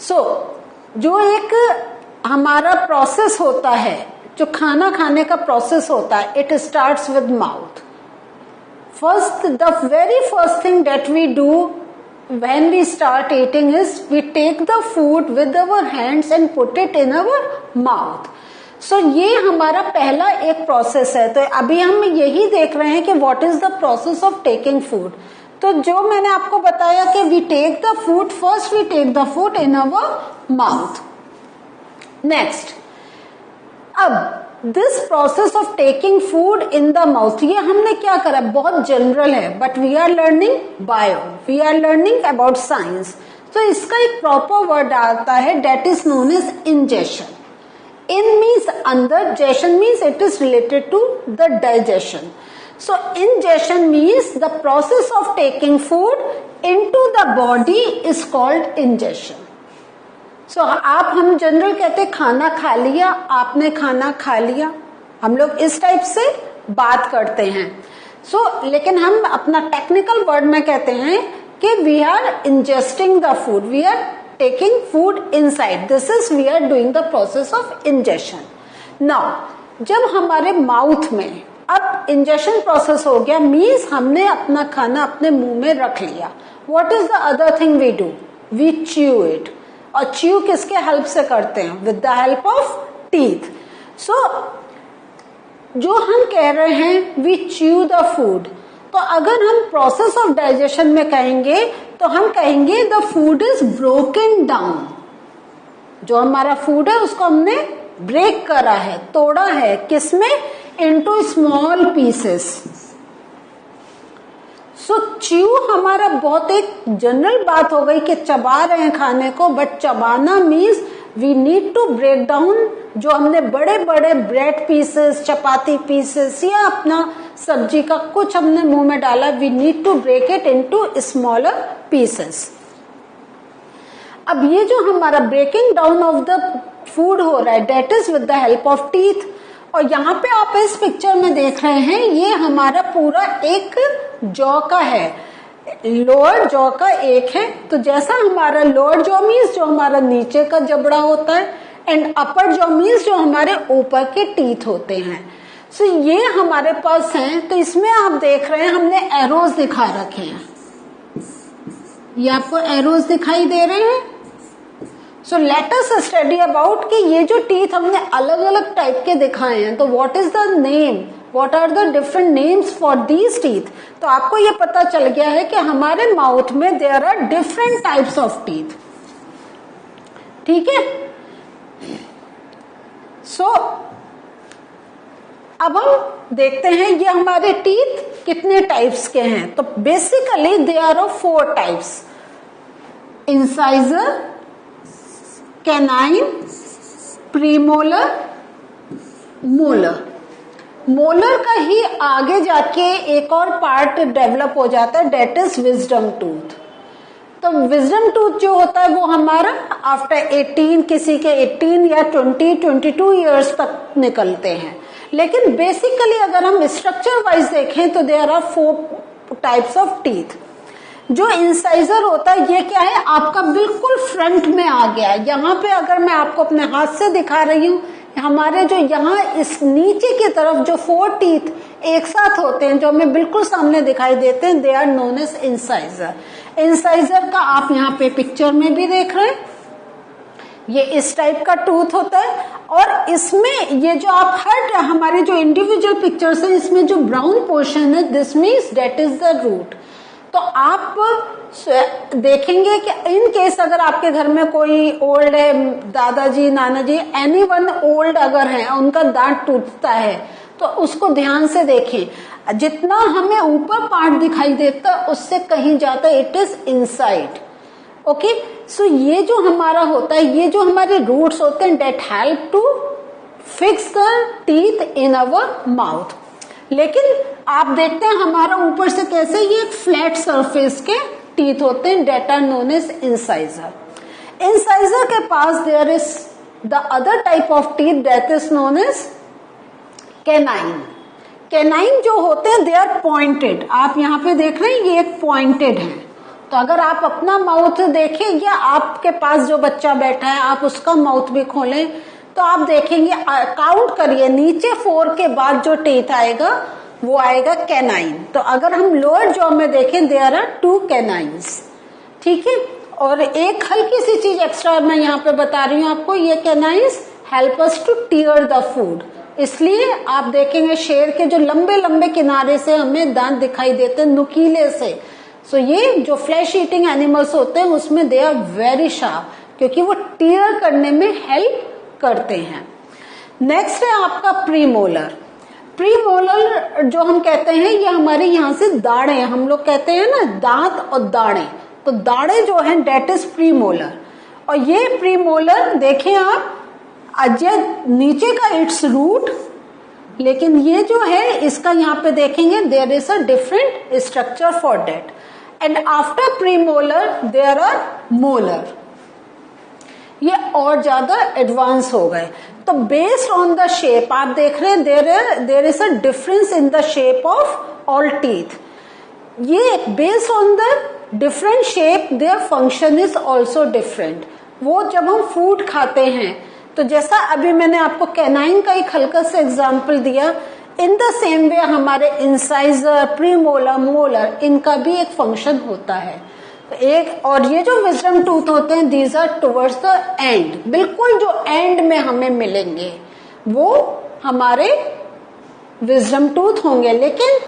जो एक हमारा प्रोसेस होता है, जो खाना खाने का प्रोसेस होता है, it starts with mouth. First, the very first thing that we do when we start eating is we take the food with our hands and put it in our mouth. So ये हमारा पहला एक process है. तो अभी हम यही देख रहे हैं कि what is the process of taking food. तो जो मैंने आपको बताया कि we take the food, first we take the food in our mouth. Next, अब this process of taking food in the mouth, ये हमने क्या करा, बहुत जनरल है, but we are learning bio, we are learning about science. तो इसका एक प्रॉपर वर्ड आता है, that is known as ingestion. In means अंदर, gestion means it is related to the digestion. So ingestion means the process of taking food into the body is called ingestion. आप हम general कहते खाना खा लिया, आपने खाना खा लिया, हम लोग इस टाइप से बात करते हैं. लेकिन हम अपना टेक्निकल वर्ड में कहते हैं कि we are ingesting the food, we are taking food inside, this is we are doing the process of ingestion. Now जब हमारे माउथ में अब इंजेशन प्रोसेस हो गया, मीन्स हमने अपना खाना अपने मुंह में रख लिया. What is the other thing we do, we chew it. और च्यू किसके हेल्प से करते हैं, with the help of teeth. जो हम कह रहे हैं वी च्यू द फूड, तो अगर हम प्रोसेस ऑफ डाइजेशन में कहेंगे तो हम कहेंगे the food is broken down. जो हमारा फूड है उसको हमने ब्रेक करा है, तोड़ा है, किसमें, इनटू स्मॉल पीसेस. च्यू हमारा बहुत एक जनरल बात हो गई कि चबा रहे हैं खाने को, बट चबाना means we need to break down. जो हमने बड़े बड़े ब्रेड पीसेस, चपाती पीसेस या अपना सब्जी का कुछ हमने मुंह में डाला, we need to break it into smaller pieces. अब ये जो हमारा breaking down of the food हो रहा है, that is with the help of teeth. और यहाँ पे आप इस पिक्चर में देख रहे हैं, ये हमारा पूरा एक जॉ का है, लोअर जॉ का एक है. तो जैसा हमारा लोअर जॉ मीन्स जो हमारा नीचे का जबड़ा होता है, एंड अपर जॉ मीन्स जो हमारे ऊपर के टीथ होते हैं. ये हमारे पास हैं. तो इसमें आप देख रहे हैं हमने एरोज दिखा रखे हैं, ये आपको एरोज दिखाई दे रहे हैं. लेट अस स्टडी अबाउट कि ये जो टीथ हमने अलग अलग टाइप के दिखाए हैं, तो what is the name, what are the different names for these teeth. तो आपको ये पता चल गया है कि हमारे माउथ में there are different types of teeth. ठीक है. अब हम देखते हैं ये हमारे टीथ कितने टाइप्स के हैं. तो basically they are of 4 types, incisor, canine, premolar, molar. Molar का ही आगे जाके एक और पार्ट डेवलप हो जाता है, डेट इज विजडम टूथ. तो विजडम टूथ जो होता है वो हमारा आफ्टर 18, किसी के 18 या 20, 22 ईयर्स तक निकलते हैं. लेकिन बेसिकली अगर हम स्ट्रक्चर वाइज देखें तो there are 4 types of teeth. जो इंसाइजर होता है ये क्या है, आपका बिल्कुल फ्रंट में आ गया. यहाँ पे अगर मैं आपको अपने हाथ से दिखा रही हूँ, हमारे जो यहाँ इस नीचे की तरफ जो 4 टीथ एक साथ होते हैं, जो हमें बिल्कुल सामने दिखाई देते हैं, they are known as incisor. Incisor का आप यहाँ पे पिक्चर में भी देख रहे हैं, ये इस टाइप का टूथ होता है. और इसमें ये जो आप हर हमारे जो इंडिविजुअल पिक्चर्स हैं, इसमें जो ब्राउन पोर्शन है, this means that is the root. तो आप देखेंगे कि इन केस अगर आपके घर में कोई ओल्ड है, दादाजी, नाना जी, एनीवन ओल्ड अगर है, उनका दांत टूटता है, तो उसको ध्यान से देखें. जितना हमें ऊपर पार्ट दिखाई देता है उससे कहीं जाता है, इट इज इनसाइड. ओके. ये जो हमारा होता है, ये जो हमारे रूट्स होते हैं, that help to fix the teeth in our mouth. लेकिन आप देखते हैं हमारा ऊपर से कैसे ये फ्लैट सरफेस के टीथ होते हैं, that are known as incisor. Incisor के पास there is the other type of teeth that is known as canine. Canine जो होते हैं दे आर पॉइंटेड. आप यहाँ पे देख रहे हैं ये एक पॉइंटेड है. तो अगर आप अपना माउथ देखें या आपके पास जो बच्चा बैठा है आप उसका माउथ भी खोलें तो आप देखेंगे, काउंट करिए, नीचे 4 के बाद जो टीथ आएगा वो आएगा कैनाइन। तो अगर हम लोअर जॉ में देखें देयर आर 2 कैनाइन्स, ठीक है। और एक हल्की सी चीज एक्स्ट्रा मैं यहाँ पे बता रही हूँ आपको, ये canines help us to tear the food, इसलिए आप देखेंगे शेर के जो लंबे लंबे किनारे से हमें दांत दिखाई देते हैं नुकीले से। सो ये जो फ्लैश ईटिंग एनिमल्स होते हैं उसमें दे आर वेरी शार्प, क्योंकि वो टीयर करने में हेल्प करते हैं। नेक्स्ट है आपका प्रीमोलर। प्रीमोलर जो हम कहते हैं ये हमारे यहाँ से दाढ़े, हम लोग कहते हैं ना दांत और दाढ़े, तो दाढ़े जो है डेट इज प्रीमोलर। और ये प्रीमोलर देखें आप, नीचे का इट्स रूट, लेकिन ये जो है इसका यहाँ पे देखेंगे there is a different structure for that. And after premolar there are molar, ये और ज्यादा एडवांस हो गए। तो बेस्ड ऑन द शेप आप देख रहे हैं there is a difference in the shape of all teeth. ये based on the different shape their function is also different. वो जब हम फूड खाते हैं तो जैसा अभी मैंने आपको कैनाइन का एक हल्का सा एग्जाम्पल दिया, इन द सेम वे हमारे इंसाइजर, प्रीमोलर, मोलर, इनका भी एक फंक्शन होता है। तो एक और ये जो विजडम टूथ होते हैं these are towards the end, बिल्कुल जो एंड में हमें मिलेंगे वो हमारे विजडम टूथ होंगे। लेकिन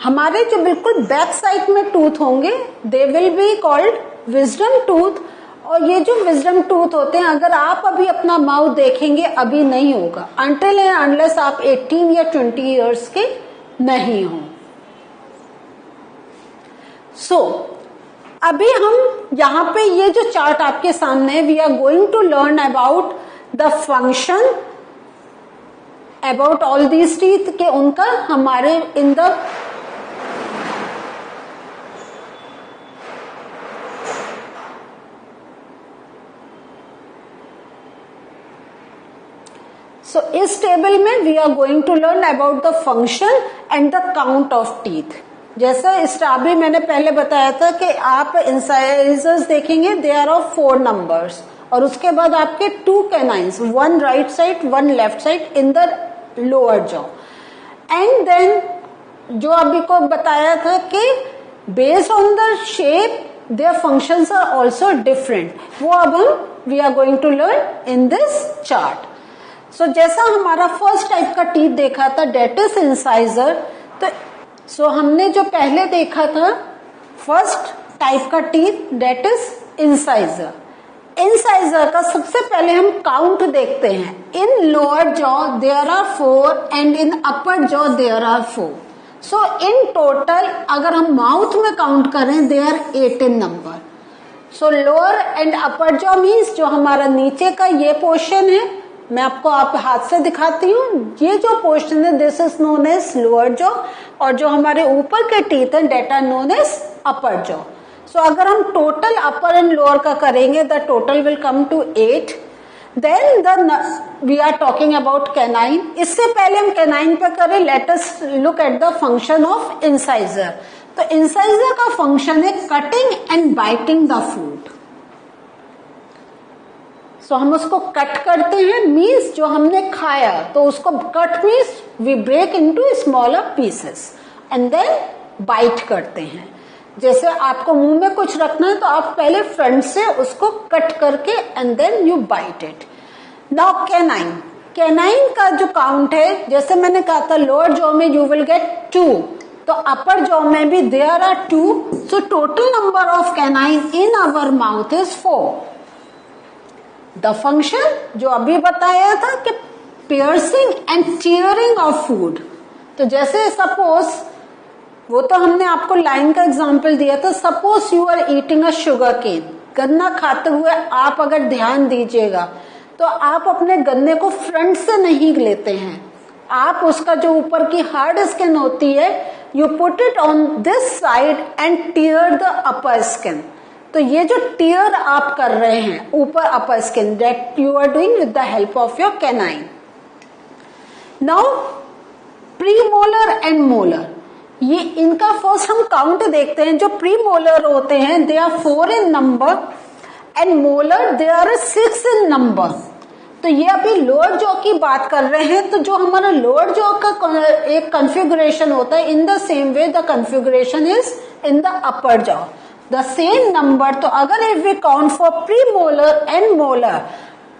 हमारे जो बिल्कुल बैक साइड में टूथ होंगे they will be called wisdom tooth. और ये जो विजडम टूथ होते हैं अगर आप अभी अपना माउथ देखेंगे अभी नहीं होगा अनटिल एंड अनलेस आप 18 या 20 इयर्स के नहीं हो। अभी हम यहाँ पे ये जो चार्ट आपके सामने है, we are going to learn about the function about all these teeth के उनका हमारे इन द इस टेबल में we are going to learn about the function and the count of teeth. जैसा स्टाबी मैंने पहले बताया था कि आप इंसाइजर्स देखेंगे दे आर ऑफ 4 नंबर्स और उसके बाद आपके 2 canines, 1 right side 1 left side in the lower jaw. And then जो अभी को बताया था कि based on the shape their functions are also different, वो अब हम we are going to learn in this chart. जैसा हमारा फर्स्ट टाइप का टीथ देखा था डेट इज इंसाइजर, तो हमने जो पहले देखा था फर्स्ट टाइप का teeth that is incisor. Incisor का सबसे पहले हम काउंट देखते हैं। In lower jaw there are 4 and in upper jaw there are 4। In total अगर हम माउथ में काउंट करें there 18 number. Lower and upper jaw means जो हमारा नीचे का ये पोर्शन है, मैं आपको आप हाथ से दिखाती हूँ, ये जो पोर्शन है this is known as lower jaw और जो हमारे ऊपर के टीथ है that are known as upper jaw. अगर हम टोटल अपर एंड लोअर का करेंगे the total will come to 8। Then we are talking about canine. इससे पहले हम कैनाइन पे करें let us look at the function of incisor. तो इंसाइजर का फंक्शन है cutting and biting the food. हम उसको कट करते हैं मीन्स जो हमने खाया तो उसको cut means we break into smaller pieces and then bite करते हैं। जैसे आपको मुंह में कुछ रखना है तो आप पहले फ्रंट से उसको कट करके and then you bite it. Now canine, canine का जो काउंट है जैसे मैंने कहा था लोअर जॉ में यू विल गेट 2, तो अपर जॉ में भी there are 2। Total number of canine in our mouth is 4। The function जो अभी बताया था कि piercing and tearing of food. तो जैसे सपोज वो तो हमने आपको लाइन का एग्जांपल दिया था, suppose you are eating a sugar cane, गन्ना खाते हुए आप अगर ध्यान दीजिएगा तो आप अपने गन्ने को फ्रंट से नहीं लेते हैं, आप उसका जो ऊपर की हार्ड स्किन होती है you put it on this side and tear the upper skin. तो ये जो टीयर आप कर रहे हैं ऊपर upper skin that you are doing with the help of your canine. Now premolar and molar, ये इनका फर्स्ट हम काउंट देखते हैं. जो प्री मोलर होते हैं they are 4 in number and molar they are 6 in number. तो ये अभी लोअर जॉ की बात कर रहे हैं. तो जो हमारा लोअर जॉ का एक कॉन्फ़िगरेशन होता है, in the same way the configuration is in the upper jaw, the same number. तो अगर if we count for premolar and molar,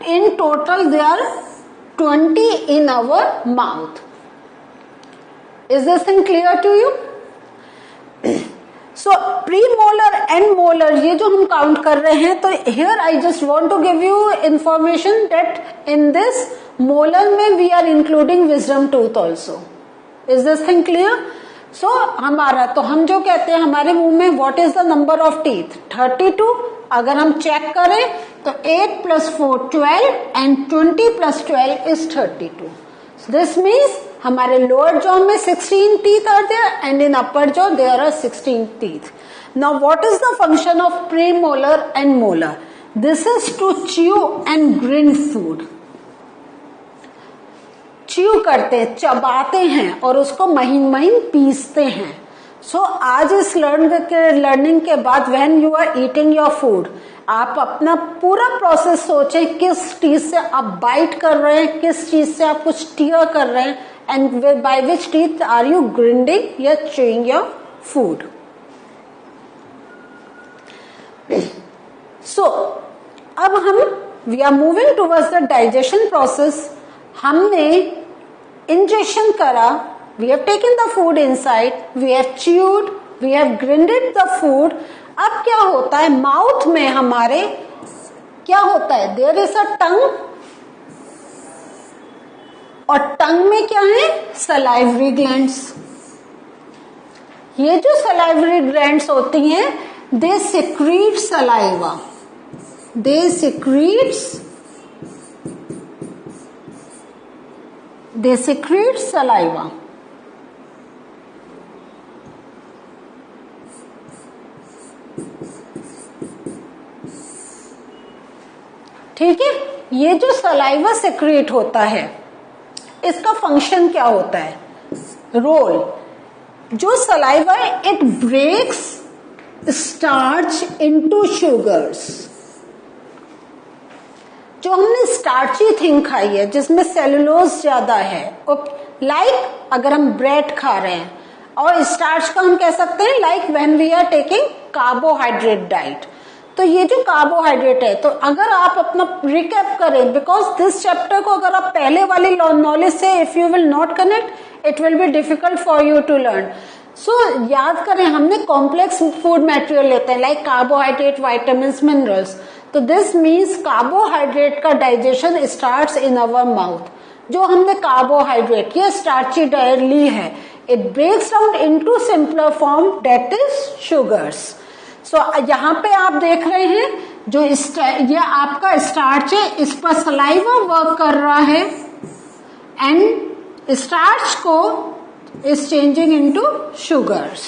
in total they are 20 in our mouth. Is this thing clear to you? So premolar and molar ये जो हम count कर रहे हैं, तो here I just want to give you information that in this molar में we are including wisdom tooth also. Is this thing clear? So हमारा, तो हम जो कहते हैं हमारे मुंह में what is the number of teeth? 32. अगर हम चेक करें तो 8 plus 4 12 and 20 plus 12 is 32. So this means हमारे लोअर जॉ में 16 teeth are there and in upper jaw there are 16 teeth. Now what is the function of premolar and molar? This is to chew and grind food. Chew करते हैं, चबाते हैं और उसको महीन महीन पीसते हैं. सो आज इस लर्निंग के बाद when you are eating your food, आप अपना पूरा प्रोसेस सोचें किस चीज से आप बाइट कर रहे हैं, किस चीज से आप कुछ टीयर कर रहे हैं, and by which teeth are you grinding या च्यूइंग योर फूड. सो अब हम we are moving towards the digestion process. हमने इंजेक्शन करा, we have taken the food inside, we have chewed, we have grinded the food. अब क्या होता है mouth में हमारे, क्या होता है, there is a tongue और टंग में क्या है, salivary glands. ये जो salivary glands होती हैं they secrete saliva, they secrete saliva. ठीक है. ये जो सलाइवा सेक्रेट होता है इसका फंक्शन क्या होता है, रोल. जो सलाइवा है it breaks starch into sugars. जो हमने स्टार्ची थिंग खाई है जिसमें सेलुलोज ज्यादा है, लाइक अगर हम ब्रेड खा रहे हैं, और स्टार्च का हम कह सकते हैं like when we are taking carbohydrate diet. तो ये जो कार्बोहाइड्रेट है, तो अगर आप अपना रिकैप करें, बिकॉज दिस चैप्टर को अगर आप पहले वाली नॉलेज से if you will not connect it will be difficult for you to learn. So याद करें, हमने कॉम्प्लेक्स फूड मटेरियल लेते हैं लाइक कार्बोहाइड्रेट, विटामिन, मिनरल्स. तो दिस मीन्स कार्बोहाइड्रेट का digestion starts in our mouth. जो हमने कार्बोहाइड्रेट या स्टार्ची डाइट ली है, it breaks down into simpler form that is sugars. So यहाँ पे आप देख रहे हैं जो ये आपका स्टार्च है, इस पर सलाइवा वर्क कर रहा है एंड स्टार्च को इज चेंजिंग इनटू शुगर्स.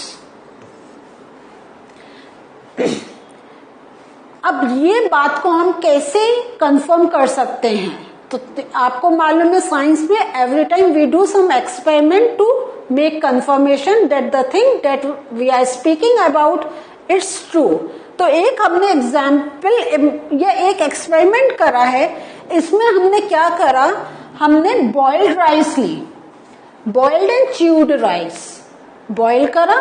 अब ये बात को हम कैसे कंफर्म कर सकते हैं, तो आपको मालूम है साइंस में every time we do some experiment to make confirmation that the thing that we are speaking about it's true. तो एक हमने एग्जाम्पल या एक एक्सपेरिमेंट करा है. इसमें हमने क्या करा, हमने बॉइल्ड राइस ली, boiled and chewed rice, boil करा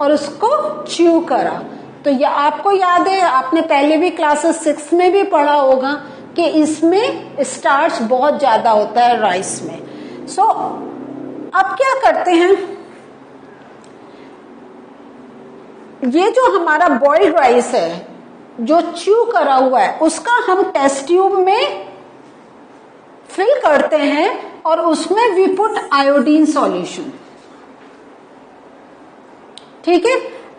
और उसको च्यू करा. तो ये आपको याद है, आपने पहले भी क्लासेस 6 में भी पढ़ा होगा कि इसमें स्टार्च बहुत ज्यादा होता है राइस में. सो अब क्या करते हैं, ये जो हमारा बॉइल्ड राइस है जो च्यू करा हुआ है, उसका हम टेस्ट ट्यूब में फिल करते हैं और उसमें वी पुट आयोडीन सॉल्यूशन. ठीक है.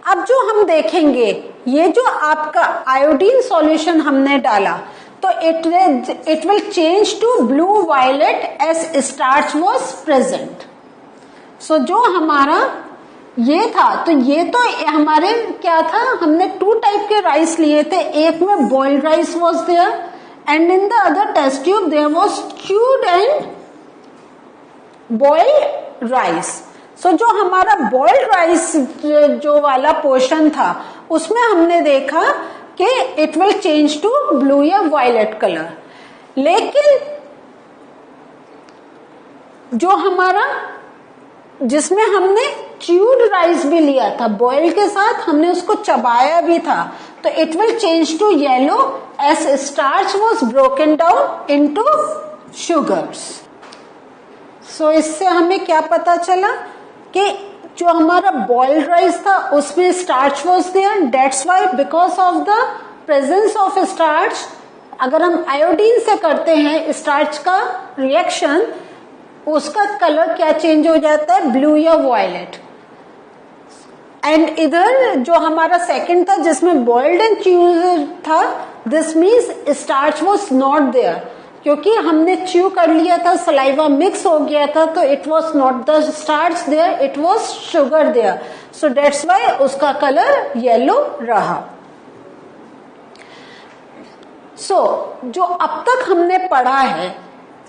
अब जो हम देखेंगे, ये जो आपका आयोडीन सॉल्यूशन हमने डाला, तो it will change to blue violet as starch was present. So जो हमारा ये था, तो ये तो हमारे क्या था, हमने 2 टाइप के राइस लिए थे. एक में boiled rice was there and in the other test tube there was chewed and boiled rice. So जो हमारा बॉइल्ड राइस जो वाला पोर्शन था उसमें हमने देखा कि it will change to blue या वायलेट कलर, लेकिन जो हमारा जिसमें हमने च्यूड राइस भी लिया था बॉइल के साथ, हमने उसको चबाया भी था, तो it will change to yellow as starch was broken down into sugars. So इससे हमें क्या पता चला कि जो हमारा बॉइल्ड राइस था उसमें starch was there, that's why because of the presence of starch, अगर हम आयोडीन से करते हैं स्टार्च का रिएक्शन, उसका कलर क्या चेंज हो जाता है, ब्लू या वायलेट। एंड इधर जो हमारा सेकंड था जिसमें बॉइल्ड एंड च्यू था, this means starch was not there, क्योंकि हमने च्यू कर लिया था, सलाइवा मिक्स हो गया था, तो it was not the starch there, it was sugar there, so that's why उसका कलर येलो रहा। सो जो अब तक हमने पढ़ा है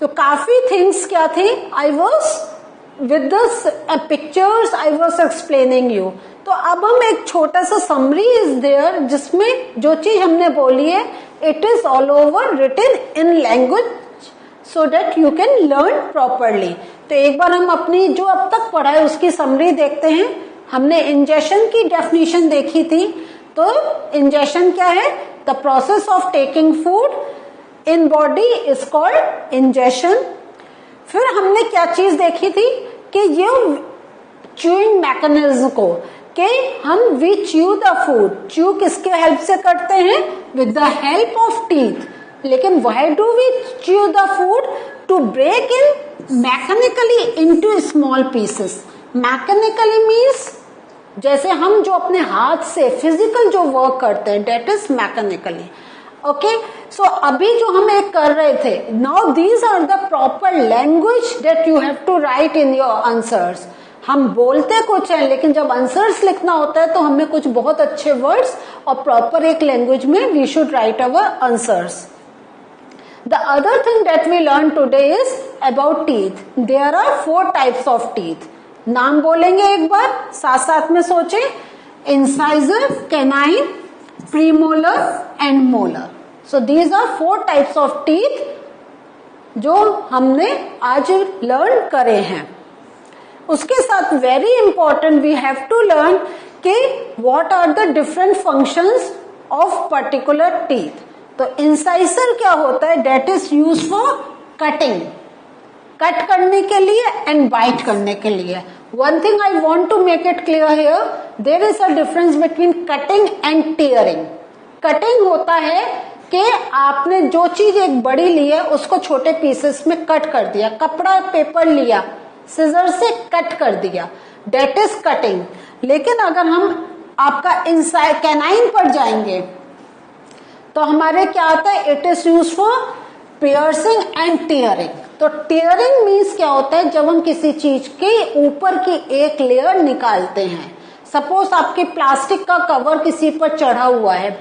तो काफी थिंग्स क्या थी, I was with the pictures I was explaining you. तो अब हम एक छोटा सा समरी इज देयर जिसमें जो चीज हमने बोली है it is all over written in language so that you can learn properly. तो एक बार हम अपनी जो अब तक पढ़ा है उसकी समरी देखते हैं। हमने इंजेशन की डेफिनेशन देखी थी, तो इंजेशन क्या है, the process of taking food in body is called ingestion. फिर हमने क्या चीज देखी थी कि ये च्यूइंग मैकेनिज्म को, कि हम we chew the food, chew किसके हेल्प से करते हैं, with the help of teeth. लेकिन why do we chew the food, to break in mechanically into small pieces. Mechanically means जैसे हम जो अपने हाथ से फिजिकल जो वर्क करते हैं, that is mechanically. Okay, so अभी जो हम एक कर रहे थे, now these are the proper language that you have to write in your answers. हम बोलते कुछ है लेकिन जब आंसर्स लिखना होता है तो हमें कुछ बहुत अच्छे वर्ड्स और प्रॉपर एक लैंग्वेज में we should write our answers. The other thing that we learned today is about teeth. There are 4 types of teeth. नाम बोलेंगे एक बार, साथ साथ में सोचें, incisor, canine, premolar and molar. So these are 4 types of teeth जो हमने आज लर्न करे हैं। उसके साथ very important we have to learn कि what are the different functions of particular teeth. तो इंसाइसर क्या होता है, that is use for cutting, cut करने के लिए एंड बाइट करने के लिए। One thing I want to make it clear here, there is a difference between cutting and tearing. Cutting होता है कि आपने जो चीज एक बड़ी ली है उसको छोटे पीसेस में कट कर दिया, कपड़ा पेपर लिया, सिजर से कट कर दिया, डेट इज कटिंग। लेकिन अगर हम आपका कैनाइन पर जाएंगे तो हमारे क्या आता है, it is use for piercing and tearing. तो टीयरिंग मीन्स क्या होता है, जब हम किसी चीज के ऊपर की एक लेयर निकालते हैं। सपोज आपके प्लास्टिक का कवर किसी पर चढ़ा हुआ है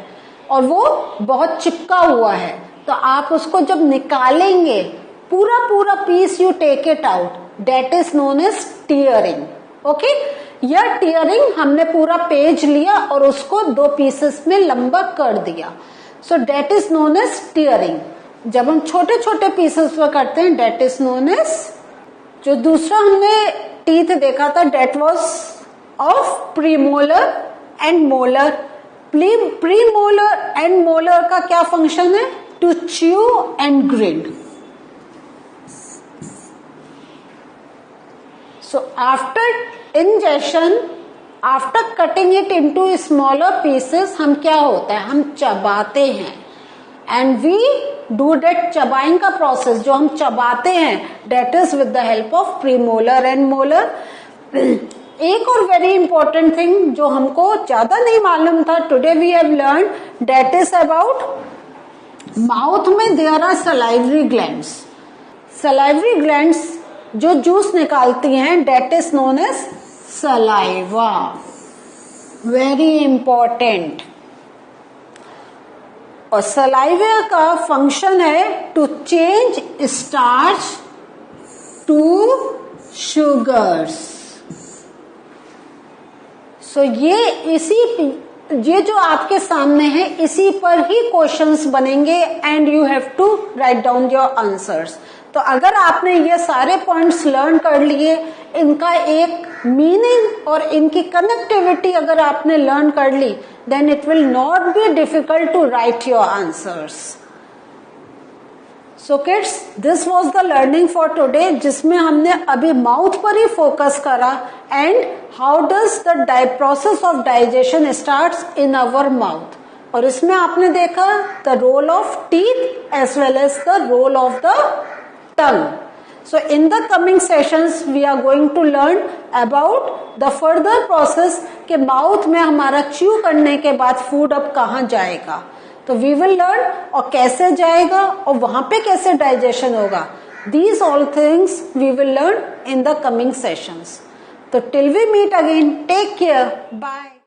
और वो बहुत चिपका हुआ है, तो आप उसको जब निकालेंगे पूरा पूरा piece you take it out, that is known as tearing. Okay, यह टीयरिंग हमने पूरा पेज लिया और उसको 2 पीसेस में लंबा कर दिया, so that is known as tearing. जब हम छोटे छोटे पीसेस में करते हैं डेट इज नोन एज। जो दूसरा हमने टीथ देखा था that was of premolar and molar. Premolar and molar का क्या फंक्शन है, to chew and grind. So after ingestion, after cutting it into smaller pieces, हम क्या होता है, हम चबाते हैं एंड वी डू दैट चबाइंग का प्रोसेस जो हम चबाते हैं, that is with the help of premolar and molar. एक और वेरी इंपॉर्टेंट थिंग जो हमको ज्यादा नहीं मालूम था, today we have learn, that is about mouth में there are salivary glands. Salivary glands जो जूस निकालती हैं, that is known as saliva. Very important. और सलाइवा का फंक्शन है to change starch to sugars. So ये जो आपके सामने है इसी पर ही क्वेश्चंस बनेंगे and you have to write down your answers. तो अगर आपने ये सारे पॉइंट्स लर्न कर लिए, इनका एक मीनिंग और इनकी कनेक्टिविटी अगर आपने लर्न कर ली, then it will not be difficult to write your answers. So kids, this was the learning for today, जिसमें हमने अभी माउथ पर ही फोकस करा and how does the process of digestion starts in our mouth. और इसमें आपने देखा the role of teeth as well as the role of the tongue. So in the coming sessions we are going to learn about the further process कि mouth में हमारा chew करने के बाद फूड अब कहाँ जाएगा। तो वी विल लर्न और कैसे जाएगा और वहां पे कैसे डाइजेशन होगा। These all things we will learn in the coming sessions. तो till we meet again, take care, bye.